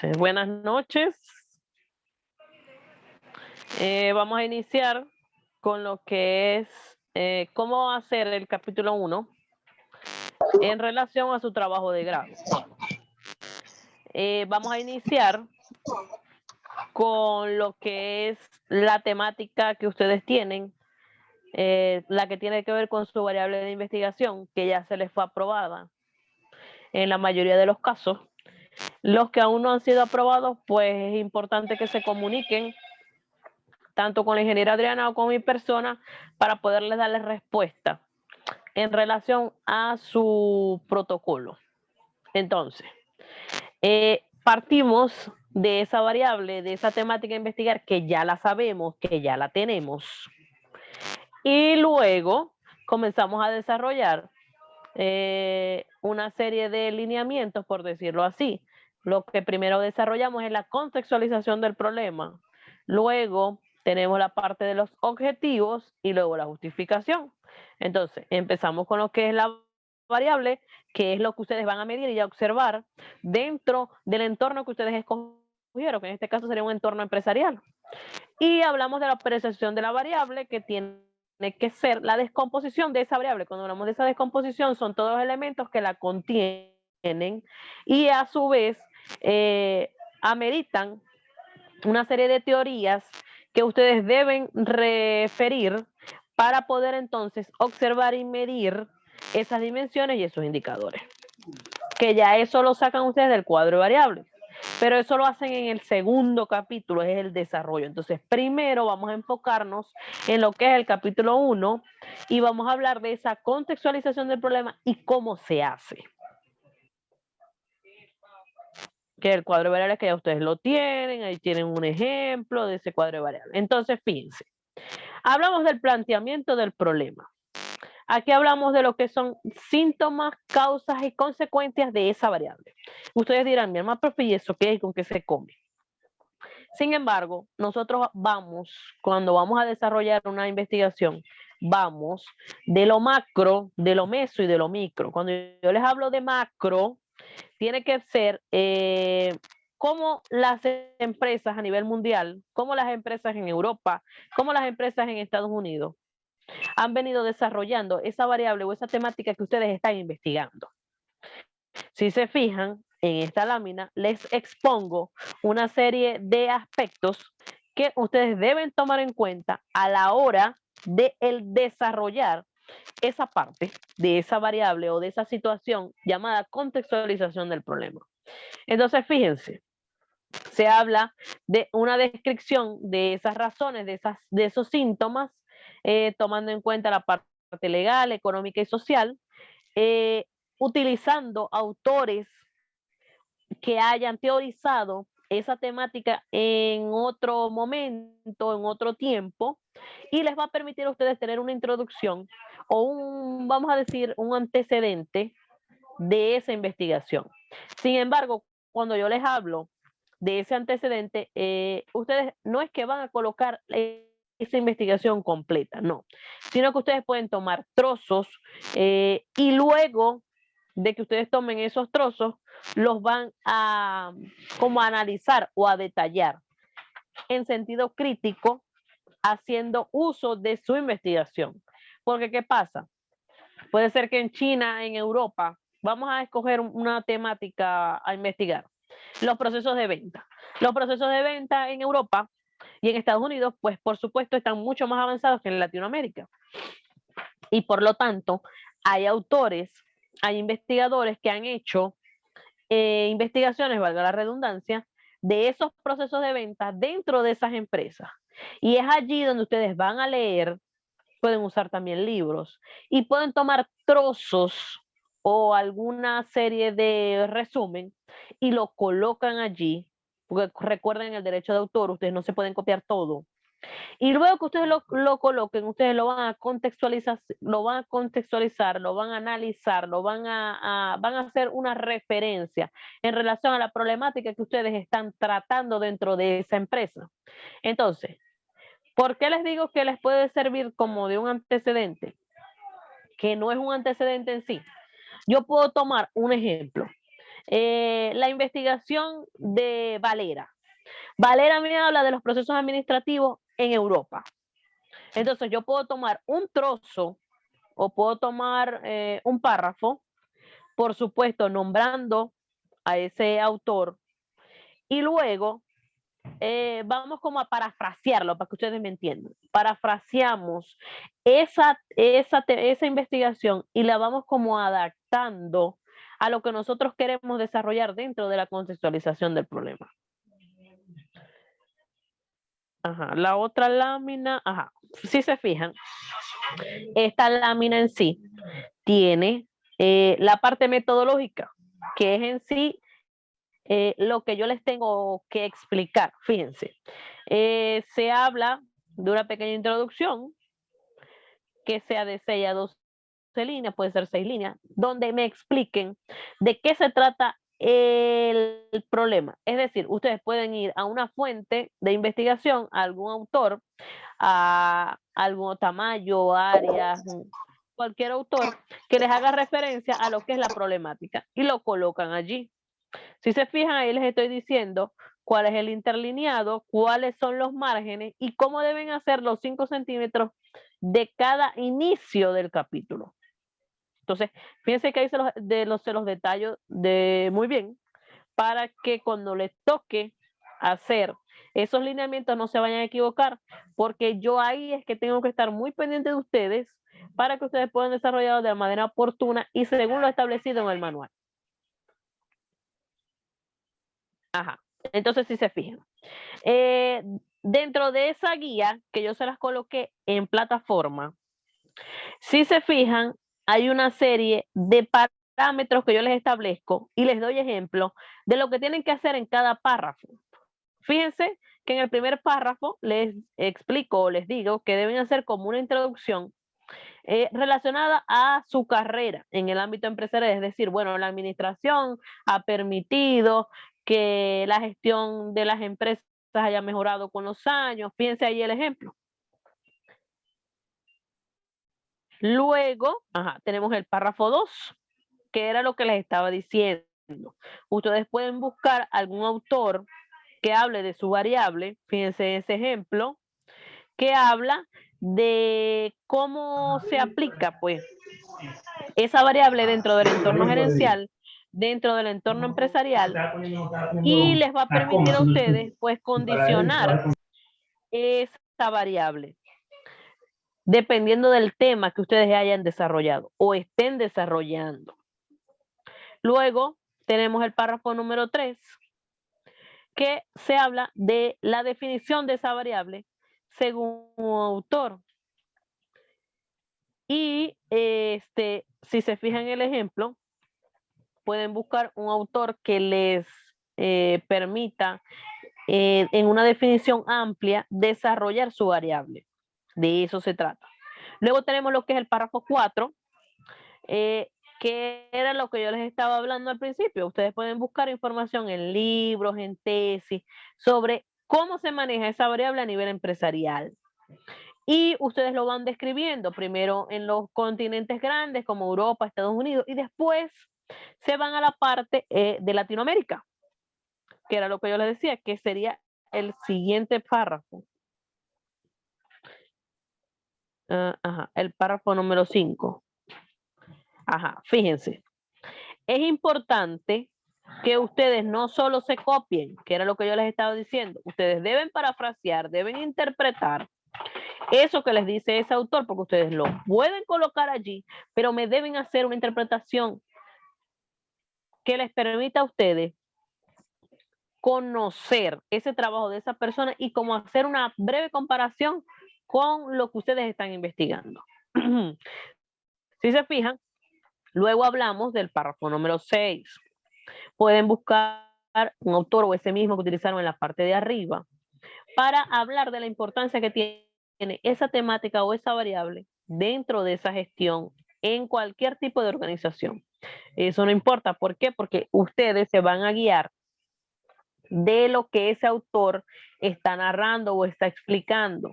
Buenas noches. Vamos a iniciar con lo que es cómo hacer el capítulo 1 en relación a su trabajo de grado. Vamos a iniciar con lo que es la temática que ustedes tienen, la que tiene que ver con su variable de investigación, que ya se les fue aprobada en la mayoría de los casos. Los que aún no han sido aprobados, pues es importante que se comuniquen tanto con la ingeniera Adriana o con mi persona para poderles darles respuesta en relación a su protocolo. Entonces, partimos de esa variable, de esa temática a investigar, que ya la sabemos, que ya la tenemos, y luego comenzamos a desarrollar una serie de lineamientos, por decirlo así. Lo que primero desarrollamos es la contextualización del problema, luego tenemos la parte de los objetivos y luego la justificación. Entonces, empezamos con lo que es la variable, que es lo que ustedes van a medir y a observar dentro del entorno que ustedes escogieron, que en este caso sería un entorno empresarial. Y hablamos de la percepción de la variable, que tiene que ser la descomposición de esa variable. Cuando hablamos de esa descomposición, son todos los elementos que la contienen y a su vez ameritan una serie de teorías que ustedes deben referir para poder entonces observar y medir esas dimensiones y esos indicadores. Que ya eso lo sacan ustedes del cuadro de variables. Pero eso lo hacen en el segundo capítulo, es el desarrollo. Entonces, primero vamos a enfocarnos en lo que es el capítulo 1 y vamos a hablar de esa contextualización del problema y cómo se hace. Que el cuadro de variables que ya ustedes lo tienen, ahí tienen un ejemplo de ese cuadro de variables. Entonces, fíjense, hablamos del planteamiento del problema. Aquí hablamos de lo que son síntomas, causas y consecuencias de esa variable. Ustedes dirán, mi hermano, profe, ¿y eso qué es? ¿Con qué se come? Sin embargo, nosotros cuando vamos a desarrollar una investigación, vamos de lo macro, de lo meso y de lo micro. Cuando yo les hablo de macro, tiene que ser cómo las empresas a nivel mundial, cómo las empresas en Europa, cómo las empresas en Estados Unidos han venido desarrollando esa variable o esa temática que ustedes están investigando. Si se fijan, en esta lámina les expongo una serie de aspectos que ustedes deben tomar en cuenta a la hora de desarrollar esa parte de esa variable o de esa situación llamada contextualización del problema. Entonces, fíjense, se habla de una descripción de esas razones, de esos síntomas, tomando en cuenta la parte legal, económica y social, utilizando autores que hayan teorizado esa temática en otro momento, en otro tiempo, y les va a permitir a ustedes tener una introducción o vamos a decir, un antecedente de esa investigación. Sin embargo, cuando yo les hablo de ese antecedente, ustedes no es que van a colocar esa investigación completa, no, sino que ustedes pueden tomar trozos y luego de que ustedes tomen esos trozos, los van a como a analizar o a detallar en sentido crítico, haciendo uso de su investigación. Porque, ¿qué pasa? Puede ser que en China, en Europa, vamos a escoger una temática a investigar. Los procesos de venta. Los procesos de venta en Europa y en Estados Unidos, pues por supuesto, están mucho más avanzados que en Latinoamérica. Y por lo tanto, hay autores, hay investigadores que han hecho investigaciones, valga la redundancia, de esos procesos de venta dentro de esas empresas. Y es allí donde ustedes van a leer, pueden usar también libros y pueden tomar trozos o alguna serie de resumen y lo colocan allí, porque recuerden el derecho de autor, ustedes no se pueden copiar todo. Y luego que ustedes lo coloquen, ustedes lo van a contextualizar, lo van a analizar, van a hacer una referencia en relación a la problemática que ustedes están tratando dentro de esa empresa. Entonces, ¿por qué les digo que les puede servir como de un antecedente? Que no es un antecedente en sí. Yo puedo tomar un ejemplo. La investigación de Valera. Valera me habla de los procesos administrativos en Europa. Entonces yo puedo tomar un trozo o puedo tomar un párrafo, por supuesto, nombrando a ese autor, y luego vamos como a parafrasearlo para que ustedes me entiendan. Parafraseamos esa investigación y la vamos como adaptando a lo que nosotros queremos desarrollar dentro de la contextualización del problema. Ajá, la otra lámina, ajá, si se fijan, esta lámina en sí tiene la parte metodológica, que es en sí lo que yo les tengo que explicar. Fíjense, se habla de una pequeña introducción que sea de 6 a 12 líneas, puede ser 6 líneas, donde me expliquen de qué se trata el problema. Es decir, ustedes pueden ir a una fuente de investigación, a algún autor, a algún Tamayo, Arias, cualquier autor que les haga referencia a lo que es la problemática y lo colocan allí. Si se fijan, ahí les estoy diciendo cuál es el interlineado, cuáles son los márgenes y cómo deben hacer los 5 centímetros de cada inicio del capítulo. Entonces, fíjense que ahí se los detallo muy bien para que cuando les toque hacer esos lineamientos no se vayan a equivocar, porque yo ahí es que tengo que estar muy pendiente de ustedes para que ustedes puedan desarrollarlo de la manera oportuna y según lo establecido en el manual. Ajá. Entonces, si se fijan, dentro de esa guía que yo se las coloqué en plataforma, si se fijan, hay una serie de parámetros que yo les establezco y les doy ejemplo de lo que tienen que hacer en cada párrafo. Fíjense que en el primer párrafo les explico o les digo que deben hacer como una introducción relacionada a su carrera en el ámbito empresarial, es decir, bueno, la administración ha permitido que la gestión de las empresas haya mejorado con los años. Fíjense ahí el ejemplo. Luego, tenemos el párrafo 2, que era lo que les estaba diciendo. Ustedes pueden buscar algún autor que hable de su variable, fíjense ese ejemplo, que habla de cómo se aplica, pues, esa variable dentro del entorno gerencial, dentro del entorno empresarial, y les va a permitir a ustedes, pues, condicionar esa variable, dependiendo del tema que ustedes hayan desarrollado o estén desarrollando. Luego tenemos el párrafo número 3, que se habla de la definición de esa variable según un autor. Y si se fijan en el ejemplo, pueden buscar un autor que les permita en una definición amplia desarrollar su variable. De eso se trata. Luego tenemos lo que es el párrafo 4, que era lo que yo les estaba hablando al principio. Ustedes pueden buscar información en libros, en tesis, sobre cómo se maneja esa variable a nivel empresarial. Y ustedes lo van describiendo primero en los continentes grandes como Europa, Estados Unidos, y después se van a la parte de Latinoamérica, que era lo que yo les decía, que sería el siguiente párrafo. El párrafo número 5. Fíjense. Es importante que ustedes no solo se copien, que era lo que yo les estaba diciendo, ustedes deben parafrasear, deben interpretar eso que les dice ese autor, porque ustedes lo pueden colocar allí, pero me deben hacer una interpretación que les permita a ustedes conocer ese trabajo de esa persona y como hacer una breve comparación con lo que ustedes están investigando. Si se fijan, luego hablamos del párrafo número 6. Pueden buscar un autor o ese mismo que utilizaron en la parte de arriba para hablar de la importancia que tiene esa temática o esa variable dentro de esa gestión en cualquier tipo de organización. Eso no importa. ¿Por qué? Porque ustedes se van a guiar de lo que ese autor está narrando o está explicando.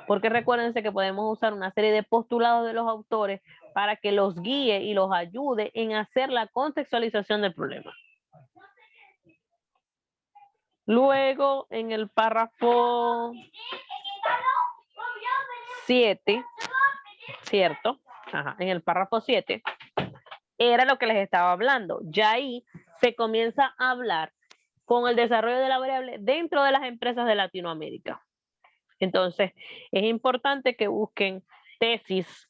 Porque recuérdense que podemos usar una serie de postulados de los autores para que los guíe y los ayude en hacer la contextualización del problema. Luego, en el párrafo 7, ¿cierto? Ajá, en el párrafo 7, era lo que les estaba hablando. Ya ahí se comienza a hablar con el desarrollo de la variable dentro de las empresas de Latinoamérica. Entonces, es importante que busquen tesis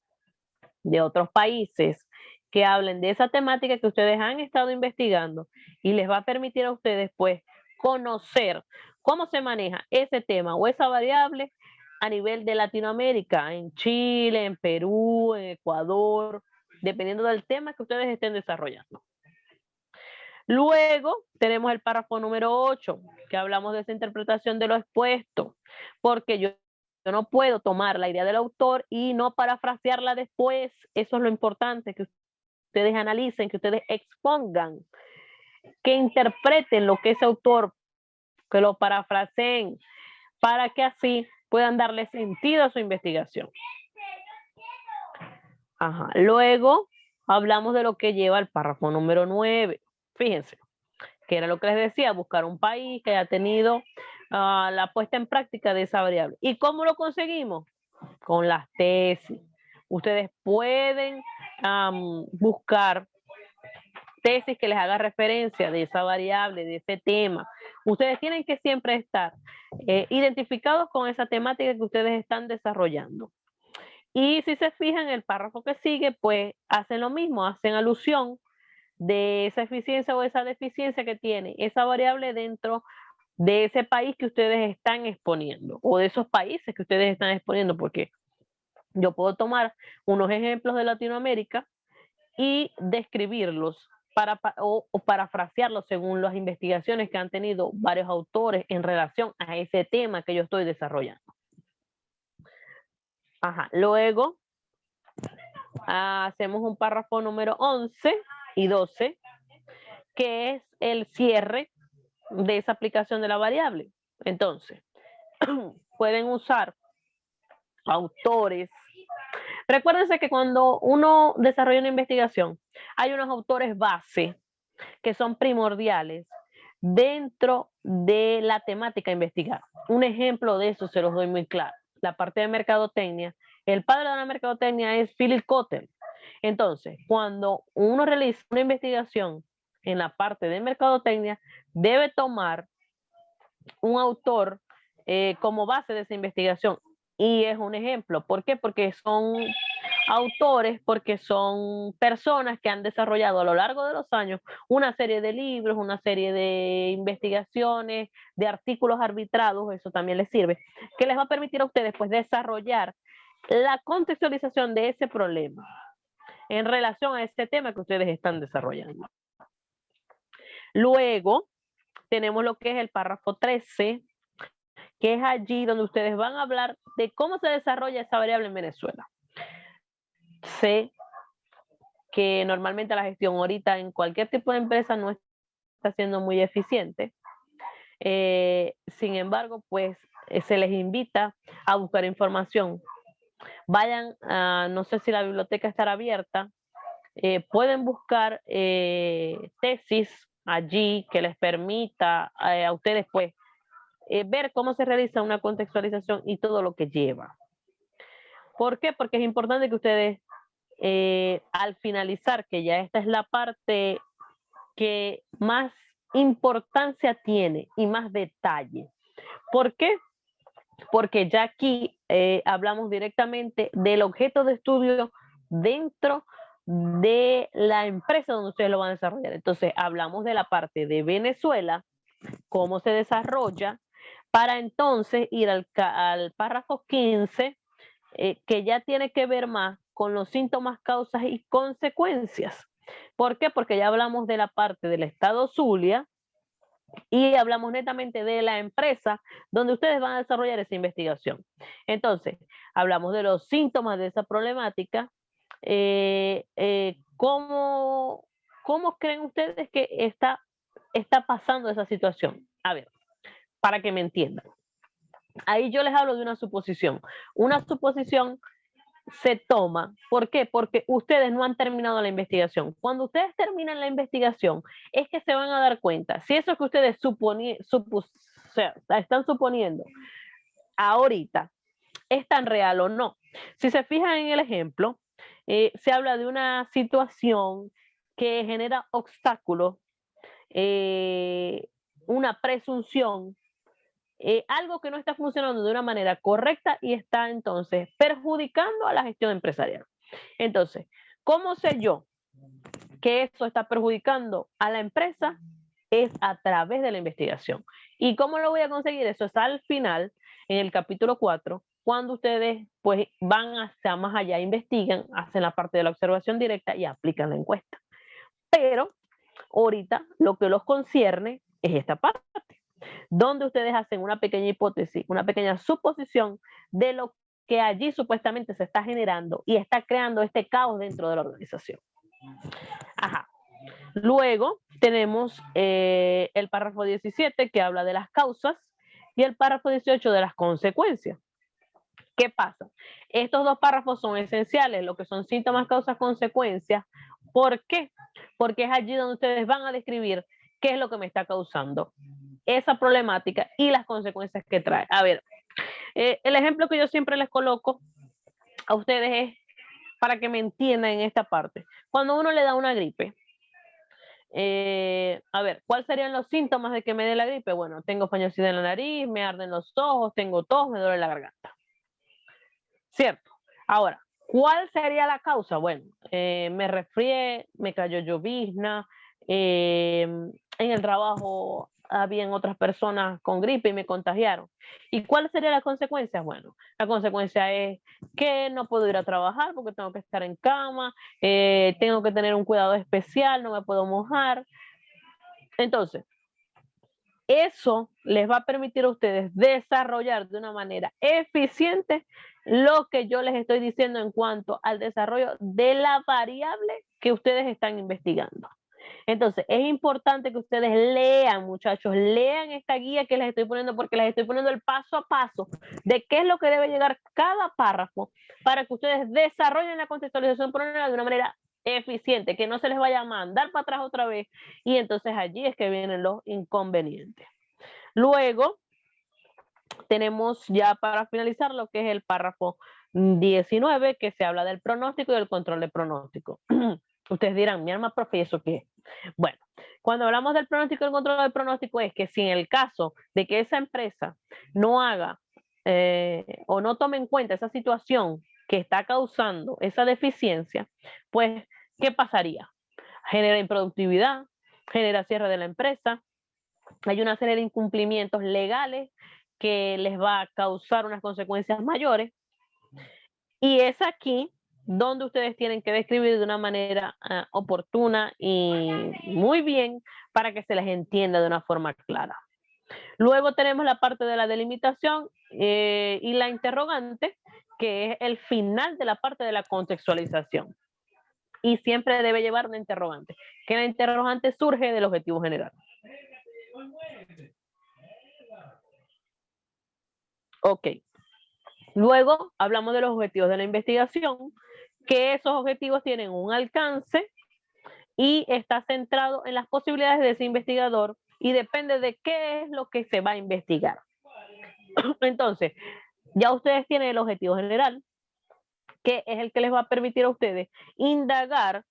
de otros países que hablen de esa temática que ustedes han estado investigando y les va a permitir a ustedes, pues, conocer cómo se maneja ese tema o esa variable a nivel de Latinoamérica, en Chile, en Perú, en Ecuador, dependiendo del tema que ustedes estén desarrollando. Luego tenemos el párrafo número 8, que hablamos de esa interpretación de lo expuesto, porque yo no puedo tomar la idea del autor y no parafrasearla después. Eso es lo importante, que ustedes analicen, que ustedes expongan, que interpreten lo que ese autor, que lo parafraseen, para que así puedan darle sentido a su investigación. Ajá. Luego hablamos de lo que lleva el párrafo número 9. Fíjense, que era lo que les decía, buscar un país que haya tenido la puesta en práctica de esa variable. ¿Y cómo lo conseguimos? Con las tesis. Ustedes pueden buscar tesis que les haga referencia de esa variable, de ese tema. Ustedes tienen que siempre estar identificados con esa temática que ustedes están desarrollando. Y si se fijan, el párrafo que sigue, pues hacen lo mismo, hacen alusión de esa eficiencia o esa deficiencia que tiene esa variable dentro de ese país que ustedes están exponiendo o de esos países que ustedes están exponiendo, porque yo puedo tomar unos ejemplos de Latinoamérica y describirlos o parafrasearlos según las investigaciones que han tenido varios autores en relación a ese tema que yo estoy desarrollando. Ajá. Luego hacemos un párrafo número 11 y 12, que es el cierre de esa aplicación de la variable. Entonces, pueden usar autores. Recuérdense que cuando uno desarrolla una investigación, hay unos autores base que son primordiales dentro de la temática a investigar. Un ejemplo de eso se los doy muy claro. La parte de mercadotecnia, el padre de la mercadotecnia es Philip Kotler. Entonces, cuando uno realiza una investigación en la parte de mercadotecnia, debe tomar un autor como base de esa investigación. Y es un ejemplo. ¿Por qué? Porque son autores, porque son personas que han desarrollado a lo largo de los años una serie de libros, una serie de investigaciones, de artículos arbitrados, eso también les sirve, que les va a permitir a ustedes pues desarrollar la contextualización de ese problema en relación a este tema que ustedes están desarrollando. Luego tenemos lo que es el párrafo 13, que es allí donde ustedes van a hablar de cómo se desarrolla esa variable en Venezuela. Sé que normalmente la gestión ahorita en cualquier tipo de empresa no está siendo muy eficiente. Sin embargo, pues se les invita a buscar información. Vayan, no sé si la biblioteca estará abierta, pueden buscar tesis allí que les permita a ustedes pues ver cómo se realiza una contextualización y todo lo que lleva. ¿Por qué? Porque es importante que ustedes al finalizar, que ya esta es la parte que más importancia tiene y más detalle. ¿Por qué? Porque ya aquí hablamos directamente del objeto de estudio dentro de la empresa donde ustedes lo van a desarrollar. Entonces, hablamos de la parte de Venezuela, cómo se desarrolla, para entonces ir al párrafo 15, que ya tiene que ver más con los síntomas, causas y consecuencias. ¿Por qué? Porque ya hablamos de la parte del estado Zulia y hablamos netamente de la empresa donde ustedes van a desarrollar esa investigación. Entonces, hablamos de los síntomas de esa problemática. ¿Cómo creen ustedes que está pasando esa situación? A ver, para que me entiendan. Ahí yo les hablo de una suposición. Una suposición se toma. ¿Por qué? Porque ustedes no han terminado la investigación. Cuando ustedes terminan la investigación, es que se van a dar cuenta si eso que ustedes están suponiendo ahorita es tan real o no. Si se fijan en el ejemplo, se habla de una situación que genera obstáculos, una presunción, algo que no está funcionando de una manera correcta y está entonces perjudicando a la gestión empresarial. Entonces, ¿cómo sé yo que eso está perjudicando a la empresa? Es a través de la investigación. ¿Y cómo lo voy a conseguir? Eso es al final, en el capítulo 4, cuando ustedes pues van hasta más allá, investigan, hacen la parte de la observación directa y aplican la encuesta. Pero ahorita lo que los concierne es esta parte, donde ustedes hacen una pequeña hipótesis, una pequeña suposición de lo que allí supuestamente se está generando y está creando este caos dentro de la organización. Ajá. Luego tenemos el párrafo 17 que habla de las causas y el párrafo 18 de las consecuencias. ¿Qué pasa? Estos dos párrafos son esenciales, lo que son síntomas, causas, consecuencias. ¿Por qué? Porque es allí donde ustedes van a describir qué es lo que me está causando esa problemática y las consecuencias que trae. A ver, el ejemplo que yo siempre les coloco a ustedes es para que me entiendan en esta parte. Cuando uno le da una gripe, a ver, ¿cuáles serían los síntomas de que me dé la gripe? Bueno, tengo fañosidad en la nariz, me arden los ojos, tengo tos, me duele la garganta. ¿Cierto? Ahora, ¿cuál sería la causa? Bueno, me resfrié, me cayó llovizna, en el trabajo habían otras personas con gripe y me contagiaron. ¿Y cuál sería la consecuencia? Bueno, la consecuencia es que no puedo ir a trabajar porque tengo que estar en cama, tengo que tener un cuidado especial, no me puedo mojar. Entonces, eso les va a permitir a ustedes desarrollar de una manera eficiente lo que yo les estoy diciendo en cuanto al desarrollo de la variable que ustedes están investigando. Entonces, es importante que ustedes lean, muchachos, lean esta guía que les estoy poniendo porque les estoy poniendo el paso a paso de qué es lo que debe llegar cada párrafo para que ustedes desarrollen la contextualización de una manera eficiente, que no se les vaya a mandar para atrás otra vez y entonces allí es que vienen los inconvenientes. Luego, tenemos ya para finalizar lo que es el párrafo 19, que se habla del pronóstico y del control de pronóstico. Ustedes dirán, mi alma, profe, ¿y eso qué es? Bueno, cuando hablamos del pronóstico y el control del pronóstico es que si en el caso de que esa empresa no haga o no tome en cuenta esa situación que está causando esa deficiencia, pues, ¿qué pasaría? Genera improductividad, genera cierre de la empresa, hay una serie de incumplimientos legales que les va a causar unas consecuencias mayores. Y es aquí donde ustedes tienen que describir de una manera oportuna y muy bien para que se les entienda de una forma clara. Luego tenemos la parte de la delimitación y la interrogante, que es el final de la parte de la contextualización. Y siempre debe llevar una interrogante, que la interrogante surge del objetivo general. Ok. Luego hablamos de los objetivos de la investigación, que esos objetivos tienen un alcance y está centrado en las posibilidades de ese investigador y depende de qué es lo que se va a investigar. Entonces, ya ustedes tienen el objetivo general, que es el que les va a permitir a ustedes indagar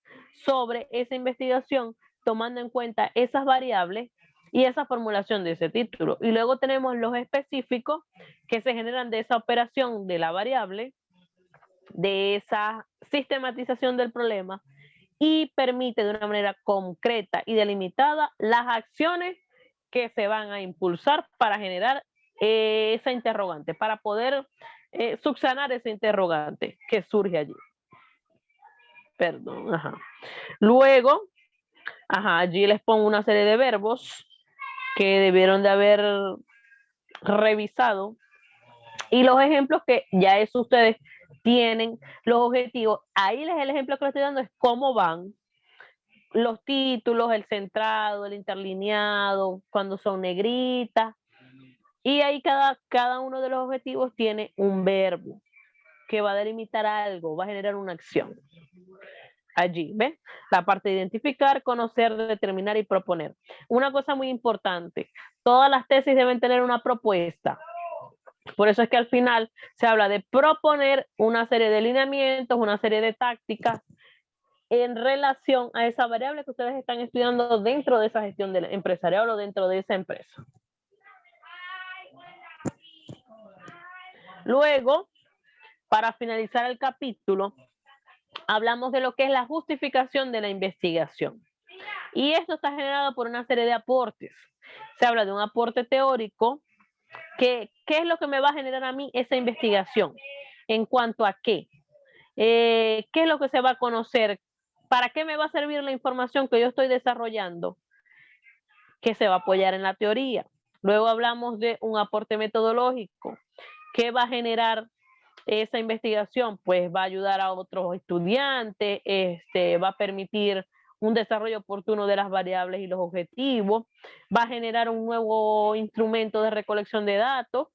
sobre esa investigación, tomando en cuenta esas variables y esa formulación de ese título. Y luego tenemos los específicos que se generan de esa operación de la variable, de esa sistematización del problema y permite de una manera concreta y delimitada las acciones que se van a impulsar para generar esa interrogante, para poder subsanar ese interrogante que surge allí. Perdón, ajá. Luego, ajá, allí les pongo una serie de verbos que debieron de haber revisado y los ejemplos que ya eso ustedes tienen los objetivos. Ahí el ejemplo que les estoy dando es cómo van los títulos, el centrado, el interlineado, cuando son negritas. Y ahí cada uno de los objetivos tiene un verbo que va a delimitar algo, va a generar una acción. Allí, ¿ven? La parte de identificar, conocer, determinar y proponer. Una cosa muy importante, todas las tesis deben tener una propuesta. Por eso es que al final se habla de proponer una serie de lineamientos, una serie de tácticas en relación a esa variable que ustedes están estudiando dentro de esa gestión empresarial o dentro de esa empresa. Luego, para finalizar el capítulo, hablamos de lo que es la justificación de la investigación. Y esto está generado por una serie de aportes. Se habla de un aporte teórico, que ¿qué es lo que me va a generar a mí esa investigación? ¿En cuanto a qué? ¿Qué es lo que se va a conocer? ¿Para qué me va a servir la información que yo estoy desarrollando? Que se va a apoyar en la teoría. Luego hablamos de un aporte metodológico. ¿Qué va a generar esa investigación? Pues va a ayudar a otros estudiantes, va a permitir un desarrollo oportuno de las variables y los objetivos, va a generar un nuevo instrumento de recolección de datos.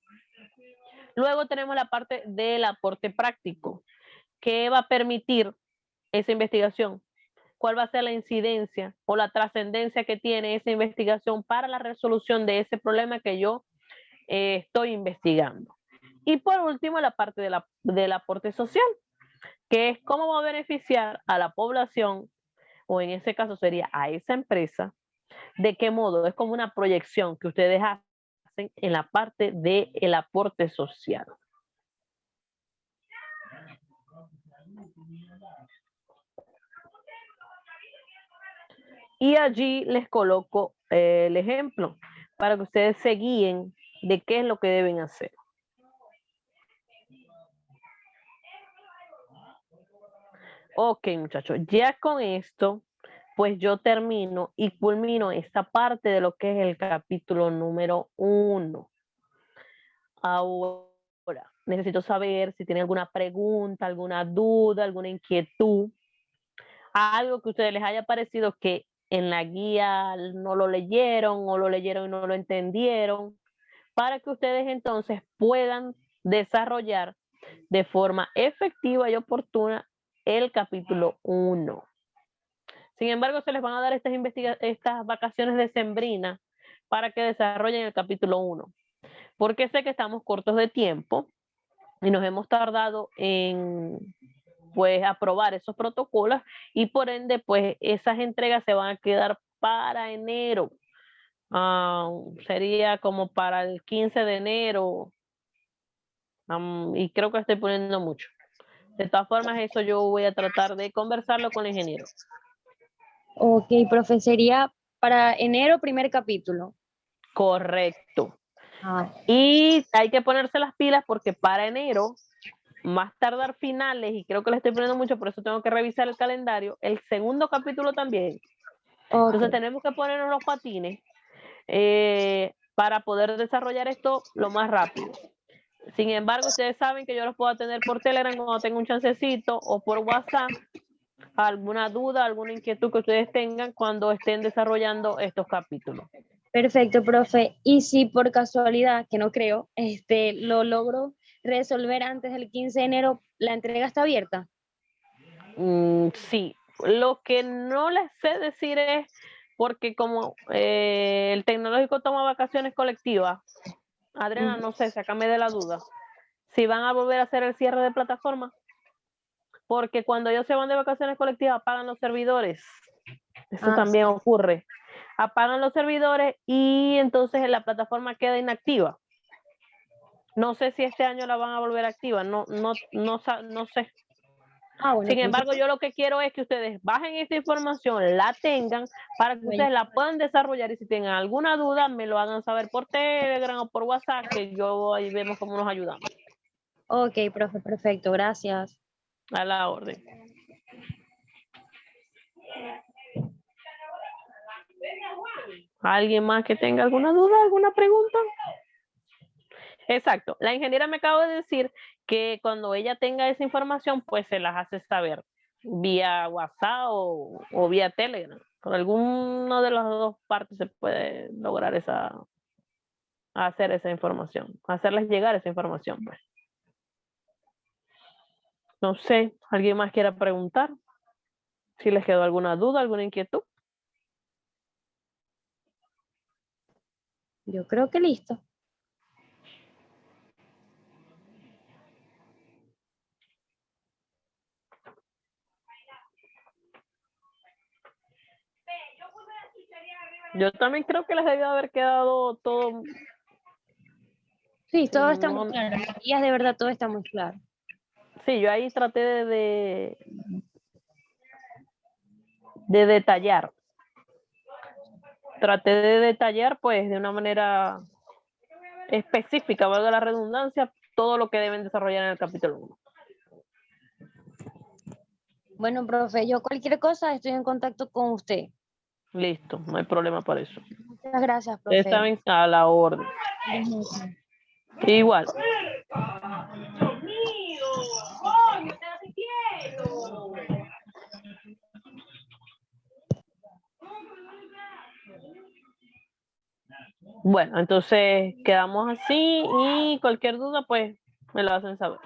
Luego tenemos la parte del aporte práctico. ¿Qué va a permitir esa investigación? ¿Cuál va a ser la incidencia o la trascendencia que tiene esa investigación para la resolución de ese problema que yo estoy investigando? Y por último, la parte del aporte social, que es cómo va a beneficiar a la población, o en ese caso sería a esa empresa, de qué modo. Es como una proyección que ustedes hacen en la parte del aporte social. Y allí les coloco el ejemplo para que ustedes se guíen de qué es lo que deben hacer. Ok, muchachos, ya con esto, pues yo termino y culmino esta parte de lo que es el capítulo número 1. Ahora, necesito saber si tienen alguna pregunta, alguna duda, alguna inquietud, algo que a ustedes les haya parecido que en la guía no lo leyeron o lo leyeron y no lo entendieron, para que ustedes entonces puedan desarrollar de forma efectiva y oportuna el capítulo 1. Sin embargo, se les van a dar estas vacaciones decembrinas para que desarrollen el capítulo 1, porque sé que estamos cortos de tiempo y nos hemos tardado en pues aprobar esos protocolos y por ende pues esas entregas se van a quedar para enero. Sería como para el 15 de enero, y creo que estoy poniendo mucho. De todas formas, eso yo voy a tratar de conversarlo con el ingeniero. Ok, profe, sería para enero primer capítulo. Correcto. Ah, Y hay que ponerse las pilas porque para enero, más tardar finales, y creo que le estoy poniendo mucho, por eso tengo que revisar el calendario, el segundo capítulo también. ok. Entonces tenemos que ponernos los patines para poder desarrollar esto lo más rápido. Sin embargo, ustedes saben que yo los puedo atender por Telegram cuando tenga un chancecito o por WhatsApp. Alguna duda, alguna inquietud que ustedes tengan cuando estén desarrollando estos capítulos. Perfecto, profe. Y si por casualidad, que no creo, lo logro resolver antes del 15 de enero, ¿la entrega está abierta? Sí, lo que no les sé decir es porque como el tecnológico toma vacaciones colectivas, Adriana, no sé, sácame de la duda, si van a volver a hacer el cierre de plataforma, porque cuando ellos se van de vacaciones colectivas apagan los servidores. Eso también ocurre. Apagan los servidores y entonces la plataforma queda inactiva. No sé si este año la van a volver activa, no sé. Bueno, Sin embargo, yo lo que quiero es que ustedes bajen esta información, la tengan, para que ustedes la puedan desarrollar y si tienen alguna duda, me lo hagan saber por Telegram o por WhatsApp, que yo ahí vemos cómo nos ayudamos. Ok, profe, perfecto, gracias. A la orden. ¿Alguien más que tenga alguna duda, alguna pregunta? Exacto. La ingeniera me acaba de decir que cuando ella tenga esa información, pues se las hace saber vía WhatsApp o vía Telegram. Por alguna de las dos partes se puede lograr hacer esa información, hacerles llegar esa información, pues. No sé, ¿alguien más quiera preguntar? Si les quedó alguna duda, alguna inquietud. Yo creo que listo. Yo también creo que les debió haber quedado todo. Sí, todo está no- muy claro. Las guías de verdad todo está muy claro. Sí, yo ahí traté de detallar. Traté de detallar, pues, de una manera específica, valga la redundancia, todo lo que deben desarrollar en el capítulo 1. Bueno, profe, yo cualquier cosa estoy en contacto con usted. Listo, no hay problema para eso. Muchas gracias, Ustedes profe. saben a la orden. Feliz noche. Igual. Bueno, entonces quedamos así y cualquier duda, pues me lo hacen saber.